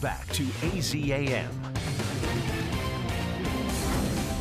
back to AZAM.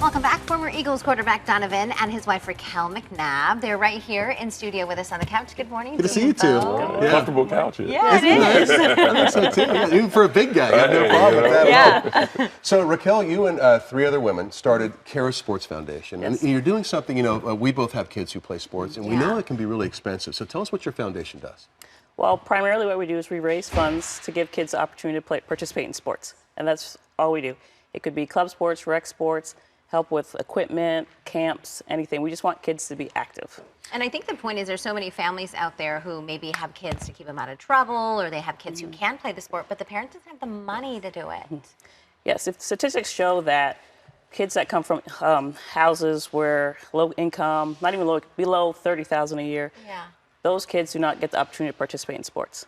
Welcome back. Former Eagles quarterback Donovan and his wife Raquel McNabb. They're right here in studio with us on the couch. Good morning. Good to see you two. Yeah. Comfortable couches. Yeah, it is. I think so too. Yeah, even for a big guy, I have no problem with that at all. So Raquel, you and 3 other women started Caris Sports Foundation, and you're doing something. You know, we both have kids who play sports, and we know it can be really expensive. So tell us what your foundation does. Well, primarily what we do is we raise funds to give kids the opportunity to participate in sports, and that's all we do. It could be club sports, rec sports, help with equipment, camps, anything. We just want kids to be active. And I think the point is there's so many families out there who maybe have kids to keep them out of trouble, or they have kids who can play the sport, but the parents don't have the money to do it. Yes, if statistics show that kids that come from houses where low income, not even low, below $30,000 a year, those kids do not get the opportunity to participate in sports.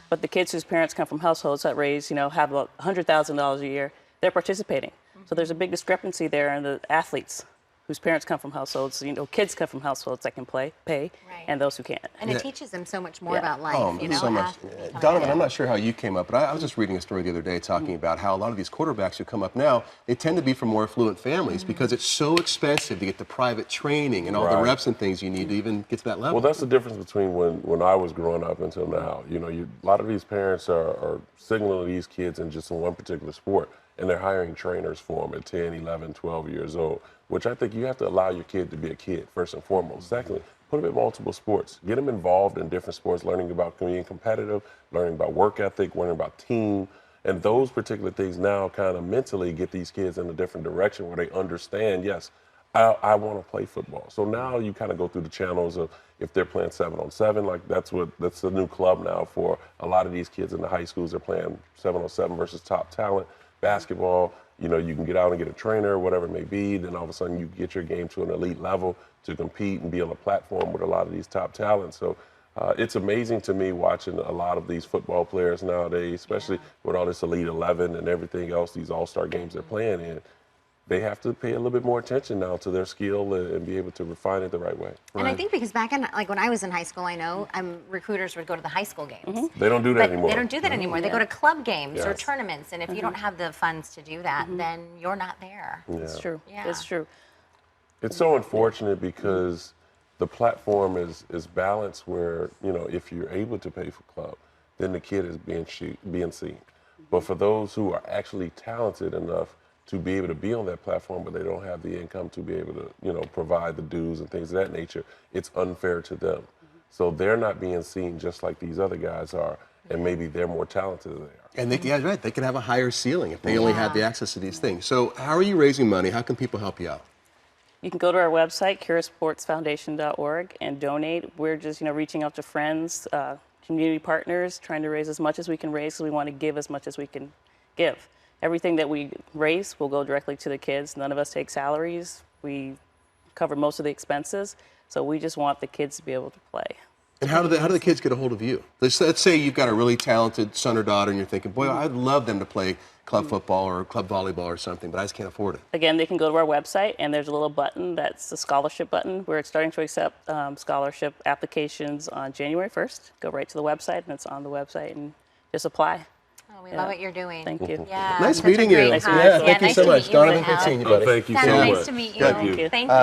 But the kids whose parents come from households that raise, have about $100,000 a year, they're participating. So there's a big discrepancy there in the athletes whose parents come from households, kids come from households that can pay, and those who can't. And it teaches them so much more about life, so much. Donovan, I'm not sure how you came up, but I was just reading a story the other day talking about how a lot of these quarterbacks who come up now, they tend to be from more affluent families because it's so expensive to get the private training and all the reps and things you need to even get to that level. Well, that's the difference between when I was growing up until now. A lot of these parents are signaling these kids in just in one particular sport, and they're hiring trainers for them at 10, 11, 12 years old, which I think you have to allow your kid to be a kid, first and foremost. Secondly, put them in multiple sports. Get them involved in different sports, learning about being competitive, learning about work ethic, learning about team. And those particular things now kind of mentally get these kids in a different direction where they understand, yes, I want to play football. So now you kind of go through the channels of if they're playing 7-on-7, like that's the new club now for a lot of these kids in the high schools. They're playing 7-on-7 versus top talent. Basketball, you can get out and get a trainer, whatever it may be. Then all of a sudden you get your game to an elite level to compete and be on a platform with a lot of these top talents. So it's amazing to me watching a lot of these football players nowadays, especially with all this Elite 11 and everything else, these all-star games they're playing in. They have to pay a little bit more attention now to their skill and be able to refine it the right way. And I think because back in, when I was in high school, I know recruiters would go to the high school games. They don't do that anymore. They don't do that anymore. They go to club games or tournaments, and if you don't have the funds to do that, then you're not there. It's true. It's true. It's so unfortunate because the platform is balanced where, if you're able to pay for club, then the kid is being seen. But for those who are actually talented enough to be able to be on that platform, but they don't have the income to be able to, provide the dues and things of that nature, it's unfair to them. So they're not being seen just like these other guys are, and maybe they're more talented than they are. And they can have a higher ceiling if they only have the access to these things. So how are you raising money? How can people help you out? You can go to our website, carisportsfoundation.org, and donate. We're just, reaching out to friends, community partners, trying to raise as much as we can raise, because we want to give as much as we can give. Everything that we raise will go directly to the kids. None of us take salaries. We cover most of the expenses. So we just want the kids to be able to play. And how do the kids get a hold of you? Let's say you've got a really talented son or daughter and you're thinking, boy, I'd love them to play club football or club volleyball or something, but I just can't afford it. Again, they can go to our website, and there's a little button that's the scholarship button. We're starting to accept scholarship applications on January 1st. Go right to the website, and it's on the website, and just apply. Oh, we love what you're doing. Thank you. Yeah, nice meeting you. Nice to meet you. Thank you so much. Donovan, good seeing you, buddy. Thank you so much. Nice to meet you. Thank you. Thank you.